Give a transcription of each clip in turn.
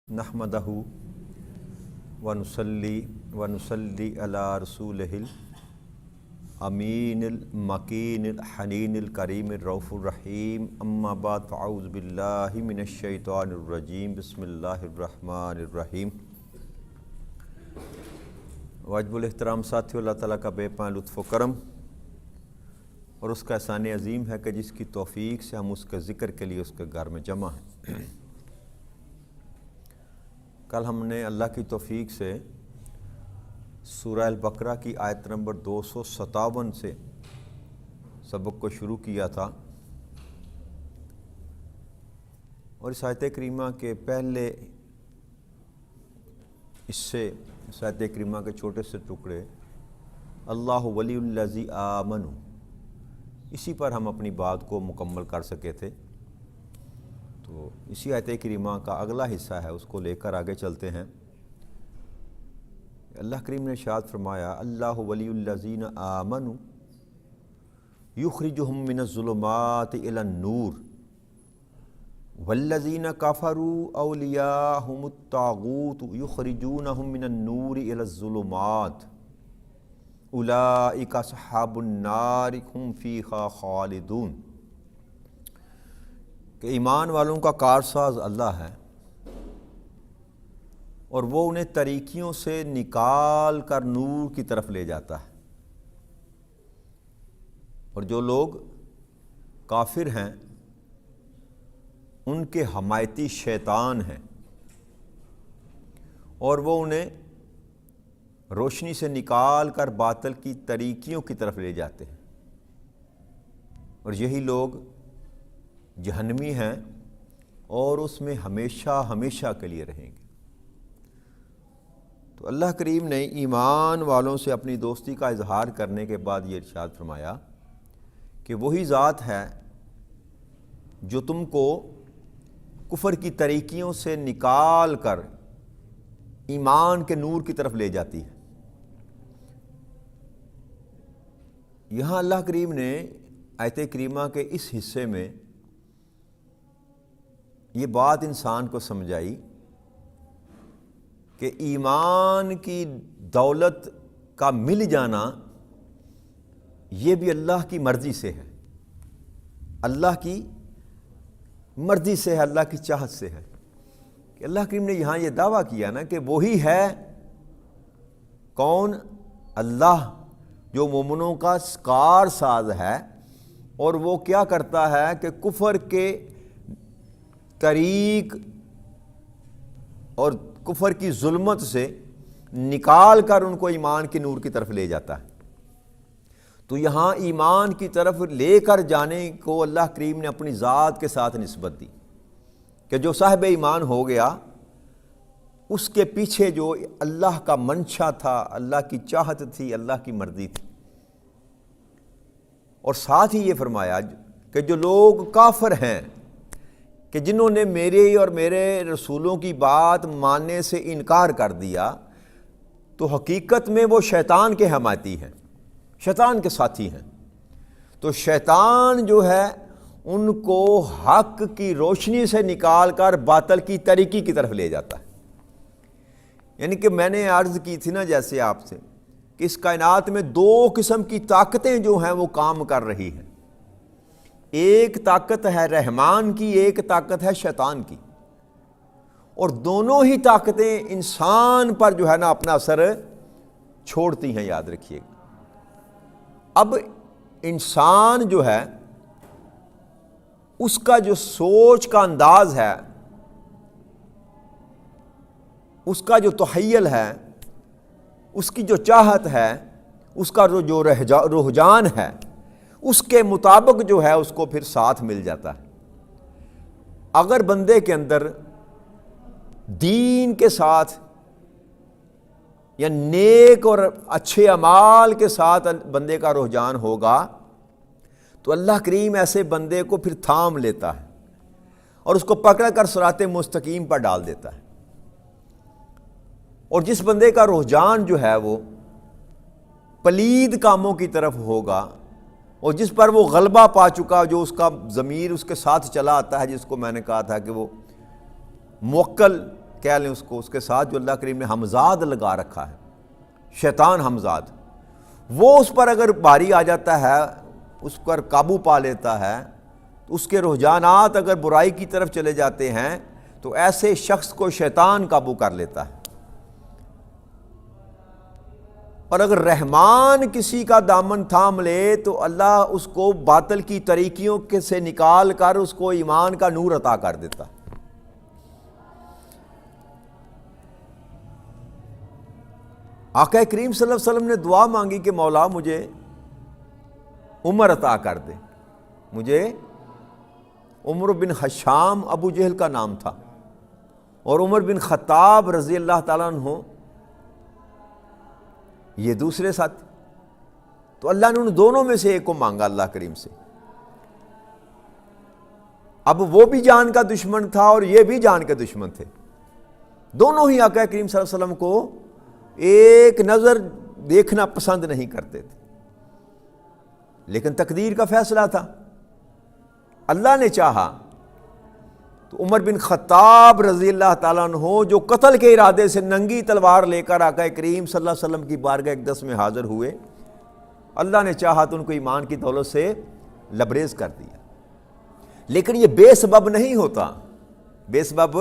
نحمدہ ونصلی علی رسولہ الامین المکین الحنین الکریم الرؤوف الرحیم اما بعد فاعوذ باللہ من الشیطان الرجیم بسم اللہ الرحمن الرحیم۔ واجب الاحترام ساتھیو، اللہ تعالیٰ کا بے پناہ لطف و کرم اور اس کا احسان عظیم ہے کہ جس کی توفیق سے ہم اس کے ذکر کے لیے اس کے گھر میں جمع ہیں۔ کل ہم نے اللہ کی توفیق سے سورہ البقرہ کی آیت نمبر 257 سے سبق کو شروع کیا تھا، اور اس آیت کریمہ کے پہلے اس آیت کریمہ کے چھوٹے سے ٹکڑے اللہ ولی الذی آمنوا، اسی پر ہم اپنی بات کو مکمل کر سکے تھے۔ تو اسی آیت کریمہ کا اگلا حصہ ہے، اس کو لے کر آگے چلتے ہیں۔ اللہ کریم نے ارشاد فرمایا اللہ ولی الذین آمنوا یخرجہم من الظلمات الی النور والذین کفروا اولیاءہم الطاغوت یخرجونہم من النور الی الظلمات اولئک اصحاب النار ہم فیہا خالدون، کہ ایمان والوں کا کارساز اللہ ہے اور وہ انہیں طریقیوں سے نکال کر نور کی طرف لے جاتا ہے، اور جو لوگ کافر ہیں ان کے حمایتی شیطان ہیں اور وہ انہیں روشنی سے نکال کر باطل کی طریقیوں کی طرف لے جاتے ہیں، اور یہی لوگ جہنمی ہیں اور اس میں ہمیشہ ہمیشہ کے لیے رہیں گے۔ تو اللہ کریم نے ایمان والوں سے اپنی دوستی کا اظہار کرنے کے بعد یہ ارشاد فرمایا کہ وہی ذات ہے جو تم کو کفر کی طریقیوں سے نکال کر ایمان کے نور کی طرف لے جاتی ہے۔ یہاں اللہ کریم نے آیت کریمہ کے اس حصے میں یہ بات انسان کو سمجھائی کہ ایمان کی دولت کا مل جانا یہ بھی اللہ کی مرضی سے ہے، اللہ کی مرضی سے ہے، اللہ کی چاہت سے ہے۔ کہ اللہ کریم نے یہاں یہ دعویٰ کیا نا کہ وہی ہے، کون؟ اللہ، جو مومنوں کا کار ساز ہے، اور وہ کیا کرتا ہے کہ کفر کے طریق اور کفر کی ظلمت سے نکال کر ان کو ایمان کے نور کی طرف لے جاتا ہے۔ تو یہاں ایمان کی طرف لے کر جانے کو اللہ کریم نے اپنی ذات کے ساتھ نسبت دی کہ جو صاحب ایمان ہو گیا اس کے پیچھے جو اللہ کا منشا تھا، اللہ کی چاہت تھی، اللہ کی مرضی تھی۔ اور ساتھ ہی یہ فرمایا کہ جو لوگ کافر ہیں، کہ جنہوں نے میرے اور میرے رسولوں کی بات ماننے سے انکار کر دیا، تو حقیقت میں وہ شیطان کے حمایتی ہیں، شیطان کے ساتھی ہیں۔ تو شیطان جو ہے ان کو حق کی روشنی سے نکال کر باطل کی طریقی کی طرف لے جاتا ہے۔ یعنی کہ میں نے عرض کی تھی نا جیسے آپ سے کہ اس کائنات میں دو قسم کی طاقتیں جو ہیں وہ کام کر رہی ہیں، ایک طاقت ہے رحمان کی، ایک طاقت ہے شیطان کی، اور دونوں ہی طاقتیں انسان پر جو ہے نا اپنا اثر چھوڑتی ہیں، یاد رکھیے گا۔ اب انسان جو ہے اس کا جو سوچ کا انداز ہے، اس کا جو تخیل ہے، اس کی جو چاہت ہے، اس کا جو رجحان ہے، اس کے مطابق جو ہے اس کو پھر ساتھ مل جاتا ہے۔ اگر بندے کے اندر دین کے ساتھ یا نیک اور اچھے اعمال کے ساتھ بندے کا رجحان ہوگا تو اللہ کریم ایسے بندے کو پھر تھام لیتا ہے اور اس کو پکڑ کر صراط مستقیم پر ڈال دیتا ہے۔ اور جس بندے کا رجحان جو ہے وہ پلید کاموں کی طرف ہوگا، اور جس پر وہ غلبہ پا چکا، جو اس کا ضمیر اس کے ساتھ چلا آتا ہے، جس کو میں نے کہا تھا کہ وہ موکل کہہ لیں اس کو، اس کے ساتھ جو اللہ کریم نے ہمزاد لگا رکھا ہے، شیطان ہمزاد، وہ اس پر اگر بھاری آ جاتا ہے، اس پر قابو پا لیتا ہے، تو اس کے رجحانات اگر برائی کی طرف چلے جاتے ہیں تو ایسے شخص کو شیطان قابو کر لیتا ہے۔ اور اگر رحمان کسی کا دامن تھام لے تو اللہ اس کو باطل کی طریقیوں سے نکال کر اس کو ایمان کا نور عطا کر دیتا۔ آقا کریم صلی اللہ علیہ وسلم نے دعا مانگی کہ مولا مجھے عمر عطا کر دے۔ مجھے عمر بن حشام ابو جہل کا نام تھا، اور عمر بن خطاب رضی اللہ تعالیٰ عنہ یہ دوسرے ساتھی، تو اللہ نے ان دونوں میں سے ایک کو مانگا اللہ کریم سے۔ اب وہ بھی جان کا دشمن تھا اور یہ بھی جان کے دشمن تھے، دونوں ہی آقا کریم صلی اللہ علیہ وسلم کو ایک نظر دیکھنا پسند نہیں کرتے تھے، لیکن تقدیر کا فیصلہ تھا، اللہ نے چاہا تو عمر بن خطاب رضی اللہ تعالیٰ عنہ جو قتل کے ارادے سے ننگی تلوار لے کر آقا کریم صلی اللہ علیہ وسلم کی بارگاہ اقدس میں حاضر ہوئے، اللہ نے چاہا تو ان کو ایمان کی دولت سے لبریز کر دیا۔ لیکن یہ بے سبب نہیں ہوتا، بے سبب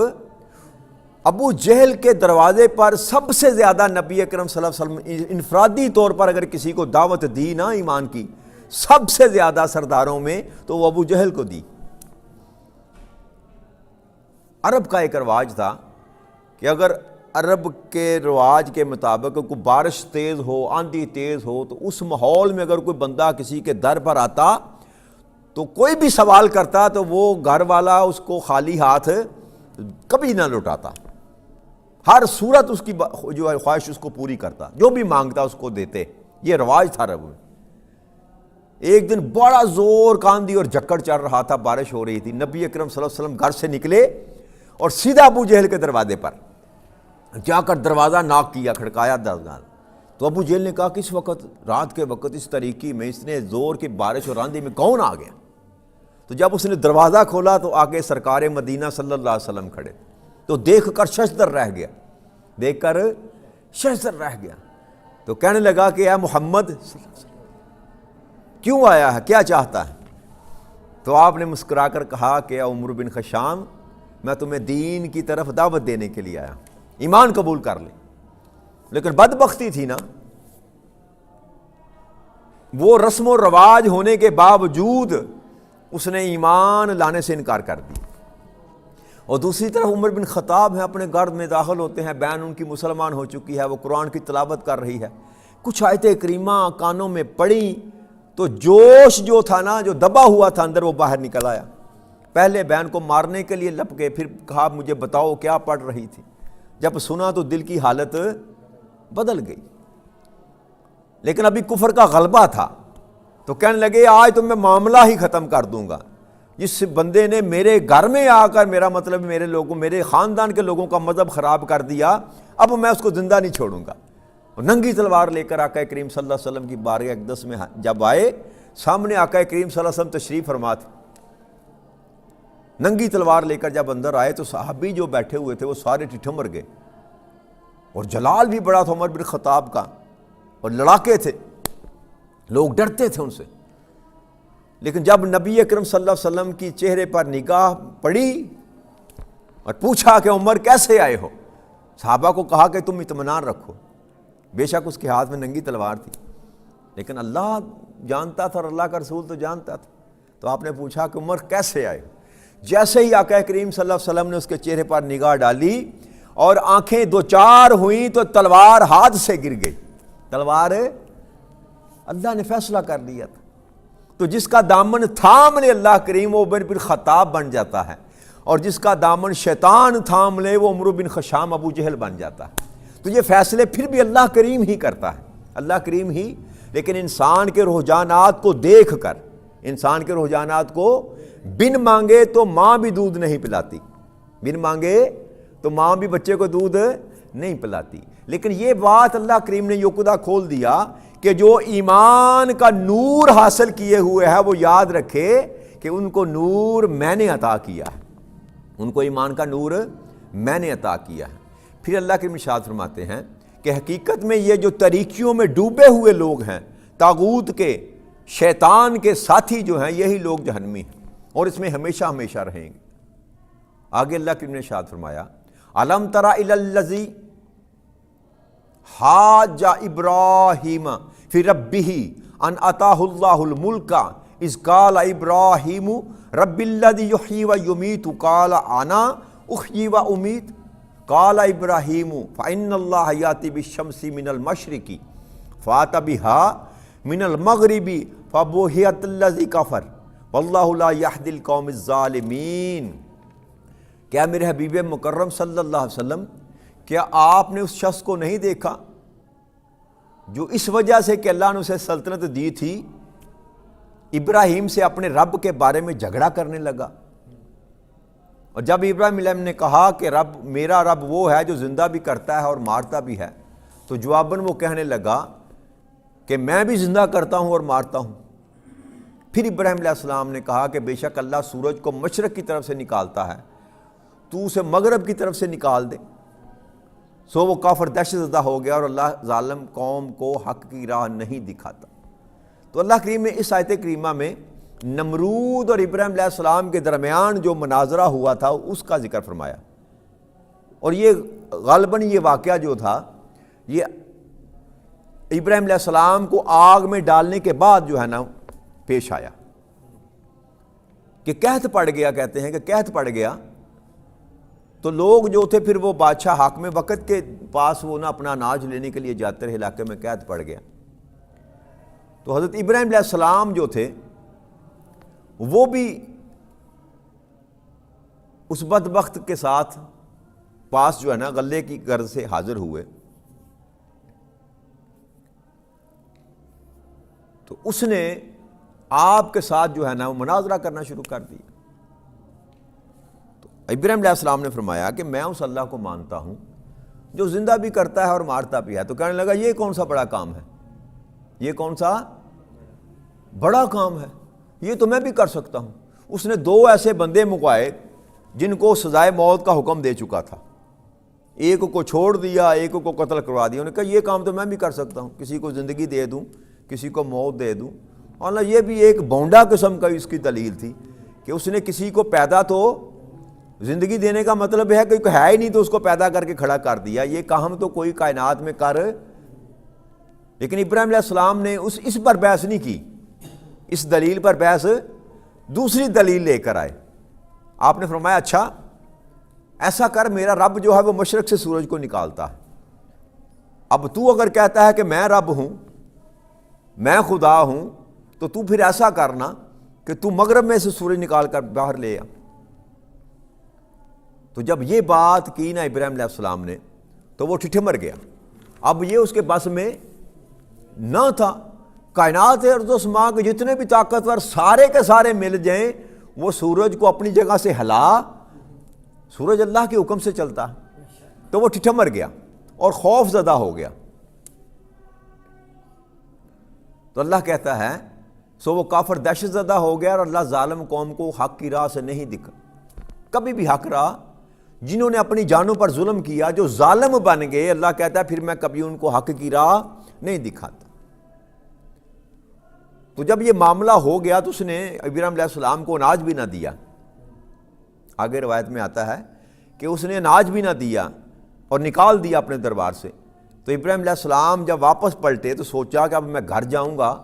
ابو جہل کے دروازے پر سب سے زیادہ نبی اکرم صلی اللہ علیہ وسلم انفرادی طور پر اگر کسی کو دعوت دی نا ایمان کی، سب سے زیادہ سرداروں میں تو وہ ابو جہل کو دی۔ عرب کا ایک رواج تھا کہ اگر عرب کے رواج کے مطابق کوئی بارش تیز ہو، آندھی تیز ہو، تو اس ماحول میں اگر کوئی بندہ کسی کے در پر آتا تو کوئی بھی سوال کرتا تو وہ گھر والا اس کو خالی ہاتھ کبھی نہ لوٹاتا، ہر صورت اس کی جو خواہش اس کو پوری کرتا، جو بھی مانگتا اس کو دیتے۔ یہ رواج تھا عرب میں۔ ایک دن بڑا زور کا آندھی اور جھکڑ چل رہا تھا، بارش ہو رہی تھی، نبی اکرم صلی اللہ علیہ وسلم گھر سے نکلے اور سیدھا ابو جہل کے دروازے پر جا کر دروازہ ناک کیا، کھڑکایا درگال۔ تو ابو جہل نے کہا کہ اس وقت رات کے وقت اس طریقے میں اتنے زور کی بارش اور آندھی میں کون آ گیا؟ تو جب اس نے دروازہ کھولا تو آگے سرکار مدینہ صلی اللہ علیہ وسلم کھڑے، تو دیکھ کر ششدر رہ گیا، دیکھ کر ششدر رہ گیا، تو کہنے لگا کہ اے محمد صلی اللہ علیہ وسلم کیوں آیا ہے، کیا چاہتا ہے؟ تو آپ نے مسکرا کر کہا کہ اے عمر بن خشام، میں تمہیں دین کی طرف دعوت دینے کے لیے آیا، ایمان قبول کر لے۔ لیکن بدبختی تھی نا، وہ رسم و رواج ہونے کے باوجود اس نے ایمان لانے سے انکار کر دی۔ اور دوسری طرف عمر بن خطاب ہیں، اپنے گھر میں داخل ہوتے ہیں، بہن ان کی مسلمان ہو چکی ہے، وہ قرآن کی تلاوت کر رہی ہے، کچھ آیتیں کریمہ کانوں میں پڑی تو جوش جو تھا نا، جو دبا ہوا تھا اندر، وہ باہر نکل آیا۔ پہلے بہن کو مارنے کے لیے لپ گئے، پھر کہا مجھے بتاؤ کیا پڑھ رہی تھی۔ جب سنا تو دل کی حالت بدل گئی، لیکن ابھی کفر کا غلبہ تھا، تو کہنے لگے آج تو میں معاملہ ہی ختم کر دوں گا، جس بندے نے میرے گھر میں آ کر میرا مطلب میرے لوگوں، میرے خاندان کے لوگوں کا مذہب خراب کر دیا، اب میں اس کو زندہ نہیں چھوڑوں گا۔ اور ننگی تلوار لے کر آقا کریم صلی اللہ علیہ وسلم کی بارگاہ اقدس میں جب آئے، سامنے آقا کریم صلی اللہ علیہ وسلم تشریف فرما تھے، ننگی تلوار لے کر جب اندر آئے تو صحابی جو بیٹھے ہوئے تھے وہ سارے ٹھٹھمر گئے، اور جلال بھی بڑا تھا عمر بن خطاب کا، اور لڑاکے تھے، لوگ ڈرتے تھے ان سے۔ لیکن جب نبی اکرم صلی اللہ علیہ وسلم کی چہرے پر نگاہ پڑی اور پوچھا کہ عمر کیسے آئے ہو، صحابہ کو کہا کہ تم اطمینان رکھو، بے شک اس کے ہاتھ میں ننگی تلوار تھی، لیکن اللہ جانتا تھا اور اللہ کا رسول تو جانتا تھا۔ تو آپ نے پوچھا کہ عمر کیسے آئے؟ جیسے ہی آقا کریم صلی اللہ علیہ وسلم نے اس کے چہرے پر نگاہ ڈالی اور آنکھیں دو چار ہوئیں تو تلوار ہاتھ سے گر گئی۔ تلوار اللہ نے فیصلہ کر دیا تھا، تو جس کا دامن تھام لے اللہ کریم وہ عمر بن خطاب بن جاتا ہے، اور جس کا دامن شیطان تھام لے وہ عمر بن خشام ابو جہل بن جاتا ہے۔ تو یہ فیصلے پھر بھی اللہ کریم ہی کرتا ہے، اللہ کریم ہی، لیکن انسان کے رجحانات کو دیکھ کر، انسان کے رجحانات کو بن مانگے تو ماں بھی دودھ نہیں پلاتی، بن مانگے تو ماں بھی بچے کو دودھ نہیں پلاتی۔ لیکن یہ بات اللہ کریم نے یقدہ کھول دیا کہ جو ایمان کا نور حاصل کیے ہوئے ہے وہ یاد رکھے کہ ان کو نور میں نے عطا کیا ہے، ان کو ایمان کا نور میں نے عطا کیا ہے۔ پھر اللہ کے ارشاد فرماتے ہیں کہ حقیقت میں یہ جو طریقیوں میں ڈوبے ہوئے لوگ ہیں، طاغوت کے، شیطان کے ساتھی جو ہیں، یہی لوگ جہنمی ہیں اور اس میں ہمیشہ ہمیشہ رہیں گے۔ آگے اللہ کے ارشاد فرمایا الم تر الی الذی حاج ابراہیم فی ربہ ان آتاہ اللہ الملک اذ قال ابراہیم رب الذی یحیی و یمیت قال انا احیی و امیت قال ابراہیم فإن اللہ یأتی بالشمس من المشرق فأت بها من المغرب فبہت الذی کفر واللہ لا یہدی القوم الظالمین۔ کیا میرے حبیب مکرم صلی اللہ علیہ وسلم، کیا آپ نے اس شخص کو نہیں دیکھا جو اس وجہ سے کہ اللہ نے اسے سلطنت دی تھی ابراہیم سے اپنے رب کے بارے میں جھگڑا کرنے لگا؟ اور جب ابراہیم علیہ السلام نے کہا کہ رب، میرا رب وہ ہے جو زندہ بھی کرتا ہے اور مارتا بھی ہے، تو جواباً وہ کہنے لگا کہ میں بھی زندہ کرتا ہوں اور مارتا ہوں۔ پھر ابراہیم علیہ السلام نے کہا کہ بے شک اللہ سورج کو مشرق کی طرف سے نکالتا ہے، تو اسے مغرب کی طرف سے نکال دے۔ سو وہ کافر دہشت زدہ ہو گیا اور اللہ ظالم قوم کو حق کی راہ نہیں دکھاتا۔ تو اللہ کریم نے اس آیت کریمہ میں نمرود اور ابراہیم علیہ السلام کے درمیان جو مناظرہ ہوا تھا اس کا ذکر فرمایا، اور یہ غالباً یہ واقعہ جو تھا یہ ابراہیم علیہ السلام کو آگ میں ڈالنے کے بعد جو ہے نا پیش آیا کہ قحط پڑ گیا، کہتے ہیں کہ قحط پڑ گیا، تو لوگ جو تھے پھر وہ بادشاہ حاکم وقت کے پاس وہ نا اپنا اناج لینے کے لیے جاتے رہے، علاقے میں قحط پڑ گیا۔ تو حضرت ابراہیم علیہ السلام جو تھے وہ بھی اس بدبخت کے ساتھ پاس جو ہے نا غلے کی غرض سے حاضر ہوئے، تو اس نے آپ کے ساتھ جو ہے نا وہ مناظرہ کرنا شروع کر دیا۔ تو ابراہیم علیہ السلام نے فرمایا کہ میں اس اللہ کو مانتا ہوں جو زندہ بھی کرتا ہے اور مارتا بھی ہے۔ تو کہنے لگا یہ کون سا بڑا کام ہے، یہ کون سا بڑا کام ہے، یہ تو میں بھی کر سکتا ہوں۔ اس نے دو ایسے بندے منگوائے جن کو سزائے موت کا حکم دے چکا تھا، ایک کو چھوڑ دیا، ایک کو قتل کروا دیا۔ انہوں نے کہا یہ کام تو میں بھی کر سکتا ہوں، کسی کو زندگی دے دوں، کسی کو موت دے دوں۔ اور یہ بھی ایک بونڈا قسم کا اس کی دلیل تھی کہ اس نے کسی کو پیدا تو زندگی دینے کا مطلب ہے کہ کوئی ہے ہی نہیں تو اس کو پیدا کر کے کھڑا کر دیا، یہ کام تو کوئی کائنات میں کر۔ لیکن ابراہیم علیہ السلام نے اس پر بحث نہیں کی، اس دلیل پر بحث دوسری دلیل لے کر آئے۔ آپ نے فرمایا اچھا ایسا کر، میرا رب جو ہے وہ مشرق سے سورج کو نکالتا ہے، اب تو اگر کہتا ہے کہ میں رب ہوں، میں خدا ہوں، تو تو پھر ایسا کرنا کہ تو مغرب میں سے سورج نکال کر باہر لے آ۔ تو جب یہ بات کی نا ابراہیم علیہ السلام نے تو وہ ٹھٹھمر گیا۔ اب یہ اس کے بس میں نہ تھا، کائنات ارض و سما کے جتنے بھی طاقتور سارے کے سارے مل جائیں وہ سورج کو اپنی جگہ سے ہلا، سورج اللہ کے حکم سے چلتا ہے۔ تو وہ ٹھٹھمر گیا اور خوف زدہ ہو گیا۔ تو اللہ کہتا ہے سو وہ کافر دہشت زدہ ہو گیا اور اللہ ظالم قوم کو حق کی راہ سے نہیں دکھا۔ کبھی بھی حق راہ جنہوں نے اپنی جانوں پر ظلم کیا، جو ظالم بن گئے، اللہ کہتا ہے پھر میں کبھی ان کو حق کی راہ نہیں دکھاتا۔ تو جب یہ معاملہ ہو گیا تو اس نے ابراہیم علیہ السلام کو اناج بھی نہ دیا۔ آگے روایت میں آتا ہے کہ اس نے اناج بھی نہ دیا اور نکال دیا اپنے دربار سے۔ تو ابراہیم علیہ السلام جب واپس پلٹے تو سوچا کہ اب میں گھر جاؤں گا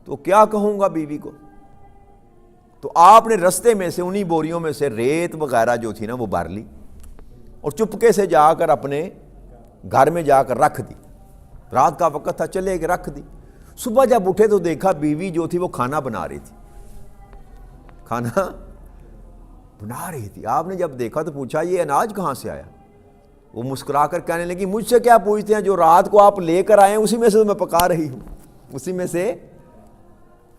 تو کیا کہوں گا بیوی کو۔ تو آپ نے رستے میں سے انہی بوریوں میں سے ریت وغیرہ جو تھی نا وہ بھر لی اور چپکے سے جا کر اپنے گھر میں جا کر رکھ دی۔ رات کا وقت تھا، چلے کہ رکھ دی۔ صبح جب اٹھے تو دیکھا بیوی جو تھی وہ کھانا بنا رہی تھی، کھانا بنا رہی تھی۔ آپ نے جب دیکھا تو پوچھا یہ اناج کہاں سے آیا؟ وہ مسکرا کر کہنے لگی مجھ سے کیا پوچھتے ہیں، جو رات کو آپ لے کر آئے ہیں اسی میں سے تو میں پکا رہی ہوں، اسی میں سے۔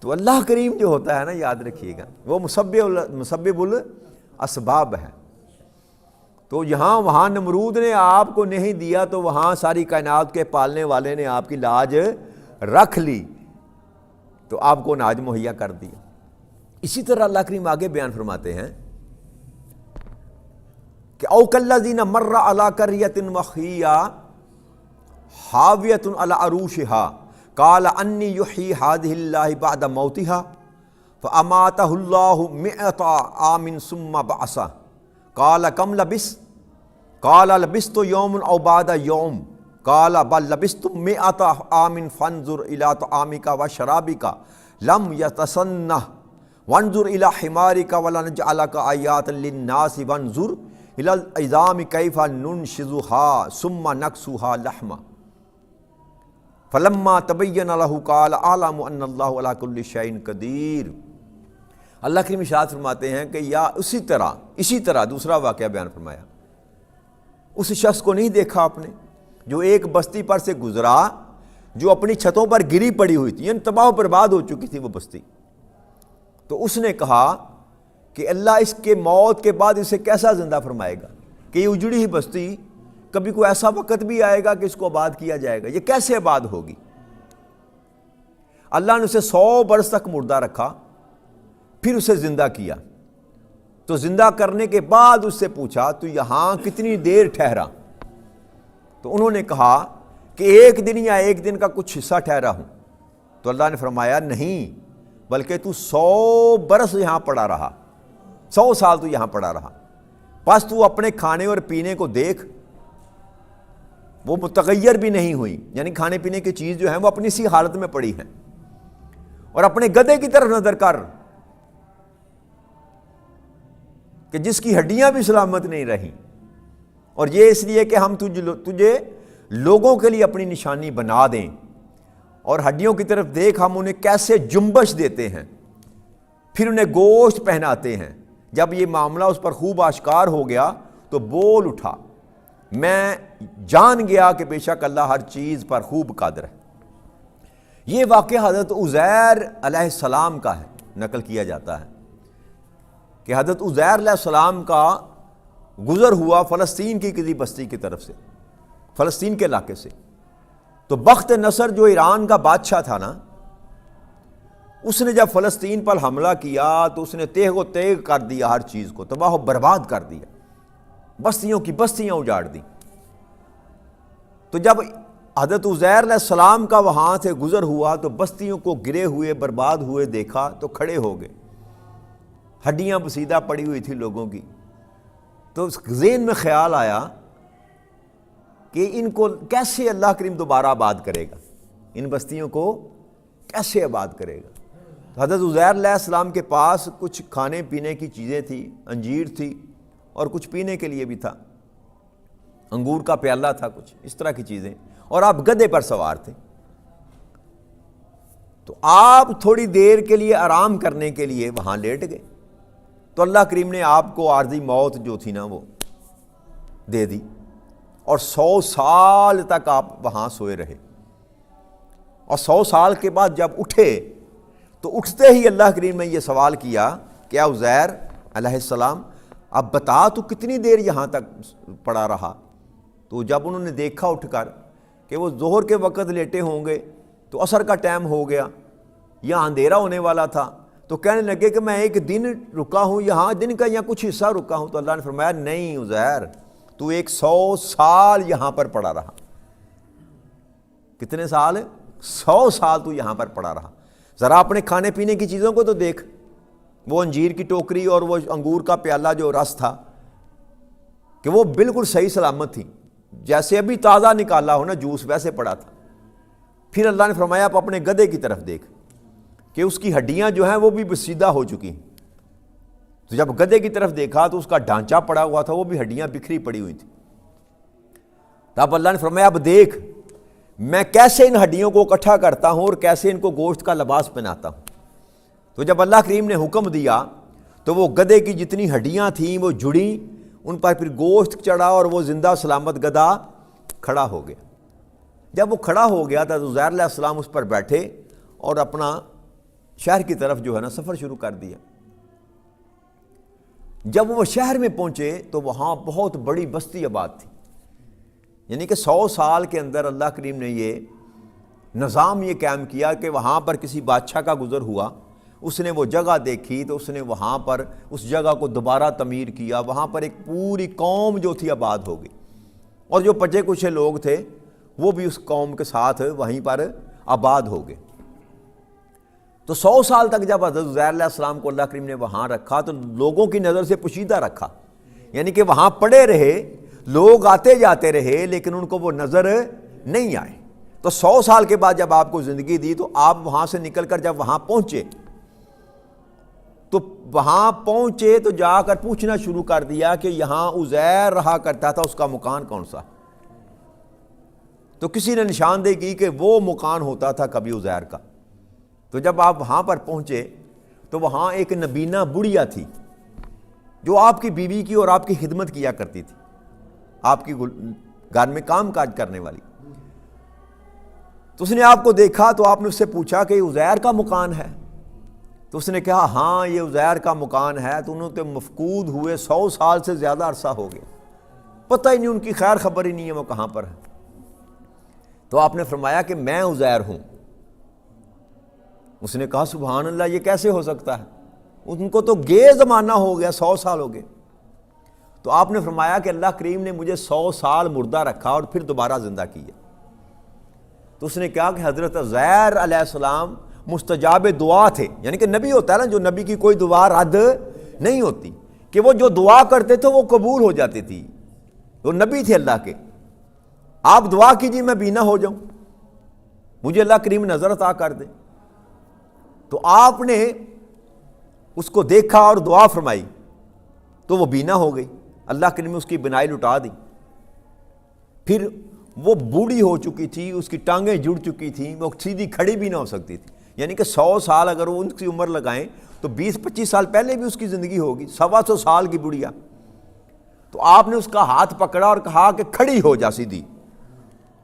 تو اللہ کریم جو ہوتا ہے نا، یاد رکھیے گا، وہ مسبب الاسباب ہے۔ تو یہاں وہاں نمرود نے آپ کو نہیں دیا تو وہاں ساری کائنات کے پالنے والے نے آپ کی لاج رکھ لی تو آپ کو اناج مہیا کر دیا۔ اسی طرح اللہ کریم آگے بیان فرماتے ہیں کہ او کالذین مر علی قریۃ وہی حاویۃ علی عروشہا قال انی یحیی ہذہ اللہ بعد موتہا فاماتہ اللہ 100 عام ثم بعثہ قال کم لبثت قال لبثت یوما او بعد یوم قال بل لبثتم 100 عام فانظر الی طعامک وشرابک لم یتسنہ وانظر الی حمارک ولنجعلک آیات للناس وانظر الی العظام کیف ننشزها ثم نکسوها لحما فلما تبین لہ قال اعلم ان اللہ علی کل شیء قدیر۔ اللہ کریم ارشاد فرماتے ہیں کہ یا اسی طرح دوسرا واقعہ بیان فرمایا، اس شخص کو نہیں دیکھا آپ نے جو ایک بستی پر سے گزرا جو اپنی چھتوں پر گری پڑی ہوئی تھی، یعنی تباہ و برباد ہو چکی تھی وہ بستی، تو اس نے کہا کہ اللہ اس کے موت کے بعد اسے کیسا زندہ فرمائے گا کہ یہ اجڑی ہی بستی کبھی کوئی ایسا وقت بھی آئے گا کہ اس کو آباد کیا جائے گا، یہ کیسے آباد ہوگی؟ اللہ نے اسے 100 برس تک مردہ رکھا، پھر اسے زندہ کیا، تو زندہ کرنے کے بعد اس سے پوچھا تو یہاں کتنی دیر ٹھہرا؟ تو انہوں نے کہا کہ 1 دن یا 1 دن کا کچھ حصہ ٹھہرا ہوں۔ تو اللہ نے فرمایا نہیں، بلکہ تو 100 برس یہاں پڑا رہا، 100 سال تو یہاں پڑا رہا، بس تو اپنے کھانے اور پینے کو دیکھ، وہ متغیر بھی نہیں ہوئی، یعنی کھانے پینے کی چیز جو ہے وہ اپنی سی حالت میں پڑی ہیں، اور اپنے گدھے کی طرف نظر کر کہ جس کی ہڈیاں بھی سلامت نہیں رہیں، اور یہ اس لیے کہ ہم تجھے لوگوں کے لیے اپنی نشانی بنا دیں، اور ہڈیوں کی طرف دیکھ ہم انہیں کیسے جنبش دیتے ہیں، پھر انہیں گوشت پہناتے ہیں۔ جب یہ معاملہ اس پر خوب آشکار ہو گیا تو بول اٹھا، میں جان گیا کہ بے شک اللہ ہر چیز پر خوب قادر ہے۔ یہ واقعہ حضرت عزیر علیہ السلام کا ہے، نقل کیا جاتا ہے کہ حضرت عزیر علیہ السلام کا گزر ہوا فلسطین کی کسی بستی کی طرف سے، فلسطین کے علاقے سے، تو بخت نصر جو ایران کا بادشاہ تھا نا، اس نے جب فلسطین پر حملہ کیا تو اس نے تیغ و تیغ کر دیا، ہر چیز کو تباہ و برباد کر دیا، بستیوں کی بستیاں اجاڑ دیں۔ تو جب حضرت عزیر علیہ السلام کا وہاں سے گزر ہوا تو بستیوں کو گرے ہوئے برباد ہوئے دیکھا تو کھڑے ہو گئے، ہڈیاں بسیدہ پڑی ہوئی تھی لوگوں کی، تو اس ذہن میں خیال آیا کہ ان کو کیسے اللہ کریم دوبارہ آباد کرے گا، ان بستیوں کو کیسے آباد کرے گا۔ تو حضرت عزیر علیہ السلام کے پاس کچھ کھانے پینے کی چیزیں تھیں، انجیر تھی اور کچھ پینے کے لیے بھی تھا، انگور کا پیالہ تھا، کچھ اس طرح کی چیزیں، اور آپ گدھے پر سوار تھے۔ تو آپ تھوڑی دیر کے لیے آرام کرنے کے لیے وہاں لیٹ گئے، تو اللہ کریم نے آپ کو عارضی موت جو تھی نا وہ دے دی، اور 100 سال تک آپ وہاں سوئے رہے، اور 100 سال کے بعد جب اٹھے تو اٹھتے ہی اللہ کریم نے یہ سوال کیا کہ اے عزیر علیہ السلام اب بتا تو کتنی دیر یہاں تک پڑا رہا؟ تو جب انہوں نے دیکھا اٹھ کر کہ وہ ظہر کے وقت لیٹے ہوں گے تو عصر کا ٹائم ہو گیا، یہاں اندھیرا ہونے والا تھا، تو کہنے لگے کہ میں 1 دن رکا ہوں یہاں، دن کا یا کچھ حصہ رکا ہوں۔ تو اللہ نے فرمایا نہیں عزیر، تو 100 سال یہاں پر پڑا رہا۔ کتنے سال؟ 100 سال تو یہاں پر پڑا رہا۔ ذرا اپنے کھانے پینے کی چیزوں کو تو دیکھ، وہ انجیر کی ٹوکری اور وہ انگور کا پیالہ جو رس تھا کہ وہ بالکل صحیح سلامت تھی، جیسے ابھی تازہ نکالا ہو نا جوس، ویسے پڑا تھا۔ پھر اللہ نے فرمایا آپ اپنے گدھے کی طرف دیکھ کہ اس کی ہڈیاں جو ہیں وہ بھی بسیدہ ہو چکی ہیں۔ تو جب گدھے کی طرف دیکھا تو اس کا ڈھانچہ پڑا ہوا تھا، وہ بھی ہڈیاں بکھری پڑی ہوئی تھیں۔ تب اللہ نے فرمایا اب دیکھ میں کیسے ان ہڈیوں کو اکٹھا کرتا ہوں اور کیسے ان کو گوشت کا لباس پہناتا ہوں۔ تو جب اللہ کریم نے حکم دیا تو وہ گدھے کی جتنی ہڈیاں تھیں وہ جڑیں، ان پر پھر گوشت چڑھا اور وہ زندہ سلامت گدھا کھڑا ہو گیا۔ جب وہ کھڑا ہو گیا تو عزیر علیہ السلام اس پر بیٹھے اور اپنا شہر کی طرف جو ہے نا سفر شروع کر دیا۔ جب وہ شہر میں پہنچے تو وہاں بہت بڑی بستی آباد تھی، یعنی کہ 100 سال کے اندر اللہ کریم نے یہ نظام یہ قائم کیا کہ وہاں پر کسی بادشاہ کا گزر ہوا اس نے وہ جگہ دیکھی تو اس نے وہاں پر اس جگہ کو دوبارہ تعمیر کیا، وہاں پر ایک پوری قوم جو تھی آباد ہو گئی، اور جو بچے کچھ لوگ تھے وہ بھی اس قوم کے ساتھ وہیں پر آباد ہو گئے۔ تو 100 سال تک جب حضرت عزیر علیہ السلام کو اللہ کریم نے وہاں رکھا تو لوگوں کی نظر سے پوشیدہ رکھا، یعنی کہ وہاں پڑے رہے، لوگ آتے جاتے رہے لیکن ان کو وہ نظر نہیں آئے۔ تو 100 سال کے بعد جب آپ کو زندگی دی تو آپ وہاں سے نکل کر جب وہاں پہنچے تو جا کر پوچھنا شروع کر دیا کہ یہاں عزیر رہا کرتا تھا، اس کا مکان کون سا؟ تو کسی نے نشاندہی کی کہ وہ مکان ہوتا تھا کبھی عزیر کا۔ تو جب آپ وہاں پر پہنچے تو وہاں ایک نبینہ بڑھیا تھی جو آپ کی بیوی کی اور آپ کی خدمت کیا کرتی تھی، آپ کی گھر میں کام کاج کرنے والی۔ تو اس نے آپ کو دیکھا تو آپ نے اس سے پوچھا کہ عزیر کا مکان ہے؟ تو اس نے کہا ہاں یہ عزیر کا مکان ہے۔ تو انہوں نے مفقود ہوئے 100 سال سے زیادہ عرصہ ہو گیا، پتہ ہی نہیں، ان کی خیر خبر ہی نہیں ہے وہ کہاں پر ہے۔ تو آپ نے فرمایا کہ میں عزیر ہوں۔ اس نے کہا سبحان اللہ، یہ کیسے ہو سکتا ہے؟ ان کو تو گئے زمانہ ہو گیا، 100 سال ہو گئے۔ تو آپ نے فرمایا کہ اللہ کریم نے مجھے 100 سال مردہ رکھا اور پھر دوبارہ زندہ کیا۔ تو اس نے کہا کہ حضرت عزیر علیہ السلام مستجاب دعا تھے، یعنی کہ نبی ہوتا ہے نا، جو نبی کی کوئی دعا رد نہیں ہوتی، کہ وہ جو دعا کرتے تھے وہ قبول ہو جاتی تھی، وہ نبی تھے اللہ کے۔ آپ دعا کیجیے میں بینا ہو جاؤں، مجھے اللہ کریم نظر عطا کر دے۔ تو آپ نے اس کو دیکھا اور دعا فرمائی تو وہ بینا ہو گئی، اللہ کریم نے اس کی بینائی لٹا دی۔ پھر وہ بوڑھی ہو چکی تھی، اس کی ٹانگیں جڑ چکی تھیں، وہ سیدھی کھڑی بھی نہ ہو سکتی تھی، یعنی کہ 100 سال اگر وہ ان کی عمر لگائیں تو 20-25 سال پہلے بھی اس کی زندگی ہوگی، 125 سال کی بڑھیا۔ تو آپ نے اس کا ہاتھ پکڑا اور کہا کہ کھڑی ہو جا سیدھی،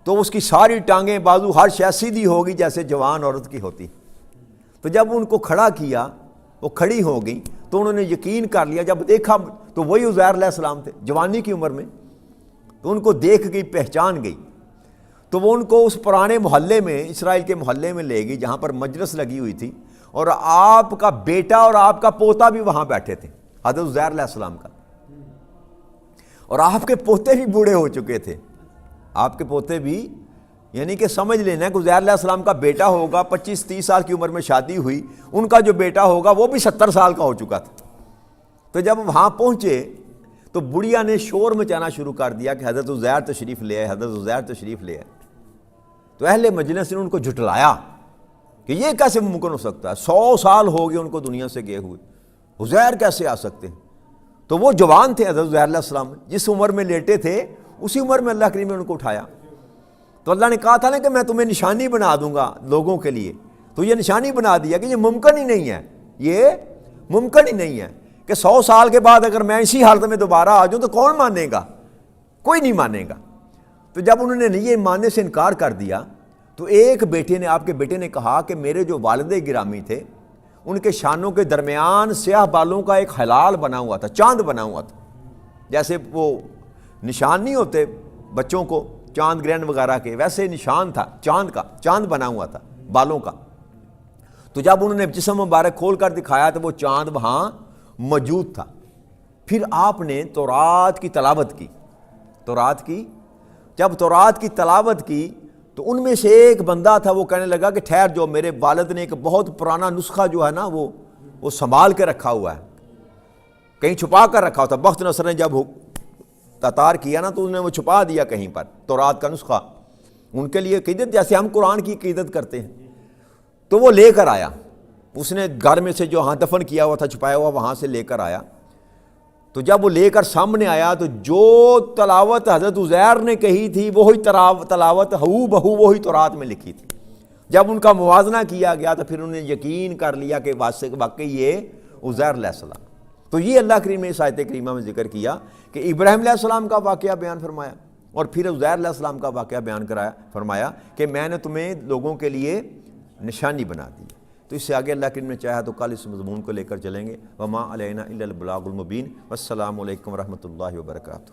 تو اس کی ساری ٹانگیں، بازو، ہر شے سیدھی ہوگی جیسے جوان عورت کی ہوتی۔ تو جب ان کو کھڑا کیا وہ کھڑی ہو گئی تو انہوں نے یقین کر لیا، جب دیکھا تو وہی عزیر علیہ السلام تھے جوانی کی عمر میں۔ تو ان کو دیکھ گئی، پہچان گئی، تو وہ ان کو اس پرانے محلے میں، اسرائیل کے محلے میں لے گئی جہاں پر مجلس لگی ہوئی تھی، اور آپ کا بیٹا اور آپ کا پوتا بھی وہاں بیٹھے تھے، حضرت عزیر علیہ السلام کا، اور آپ کے پوتے بھی بوڑھے ہو چکے تھے۔ آپ کے پوتے بھی، یعنی کہ سمجھ لینا کہ عزیر علیہ السلام کا بیٹا ہوگا، 25-30 سال کی عمر میں شادی ہوئی، ان کا جو بیٹا ہوگا وہ بھی 70 سال کا ہو چکا تھا۔ تو جب وہاں پہنچے تو بڑھیا نے شور مچانا شروع کر دیا کہ حضرت عزیر تشریف لے آئے، حضرت عزیر تشریف لے آئے۔ تو اہل مجلس نے ان کو جھٹلایا کہ یہ کیسے ممکن ہو سکتا ہے، 100 سال ہو گئے ان کو دنیا سے گئے ہوئے، عزیر کیسے آ سکتے ہیں؟ تو وہ جوان تھے حضرت عزیر علیہ السلام، جس عمر میں لیٹے تھے اسی عمر میں اللہ کریم نے ان کو اٹھایا۔ تو اللہ نے کہا تھا نا کہ میں تمہیں نشانی بنا دوں گا لوگوں کے لیے، تو یہ نشانی بنا دیا کہ یہ ممکن ہی نہیں ہے، یہ ممکن ہی نہیں ہے کہ 100 سال کے بعد اگر میں اسی حالت میں دوبارہ آ جاؤں تو کون مانے گا؟ کوئی نہیں مانے گا۔ تو جب انہوں نے یہ ماننے سے انکار کر دیا تو ایک بیٹے نے، آپ کے بیٹے نے کہا کہ میرے جو والد گرامی تھے ان کے شانوں کے درمیان سیاہ بالوں کا ایک ہلال بنا ہوا تھا، چاند بنا ہوا تھا، جیسے وہ نشان نہیں ہوتے بچوں کو چاند گرہن وغیرہ کے، ویسے نشان تھا چاند کا، چاند بنا ہوا تھا بالوں کا۔ تو جب انہوں نے جسم مبارک کھول کر دکھایا تو وہ چاند وہاں موجود تھا۔ پھر آپ نے تورات کی تلاوت کی، جب تورات کی تلاوت کی تو ان میں سے ایک بندہ تھا، وہ کہنے لگا کہ ٹھہر جو، میرے والد نے ایک بہت پرانا نسخہ جو ہے نا وہ سنبھال کے رکھا ہوا ہے، کہیں چھپا کر رکھا ہوتا۔ بخت نصر نے جب تتار کیا نا تو انہوں نے وہ چھپا دیا کہیں پر، تورات کا نسخہ ان کے لیے عقیدت، جیسے ہم قرآن کی عقیدت کرتے ہیں۔ تو وہ لے کر آیا، اس نے گھر میں سے جو ہاں دفن کیا ہوا تھا چھپایا ہوا، وہاں سے لے کر آیا۔ تو جب وہ لے کر سامنے آیا تو جو تلاوت حضرت عزیر نے کہی تھی وہی تلاوت ہو بہو وہی تورات میں لکھی تھی۔ جب ان کا موازنہ کیا گیا تو پھر انہوں نے یقین کر لیا کہ واقعی یہ عزیر علیہ السلام۔ تو یہ اللہ کریم نے اس آیت کریمہ میں ذکر کیا کہ ابراہیم علیہ السلام کا واقعہ بیان فرمایا اور پھر عزیر علیہ السلام کا واقعہ بیان فرمایا کہ میں نے تمہیں لوگوں کے لیے نشانی بنا دی۔ تو اس سے آگے اللہ کریم نے چاہا تو کل اس مضمون کو لے کر چلیں گے۔ وما علینا الا البلاغ المبین۔ والسلام علیکم ورحمۃ اللہ وبرکاتہ۔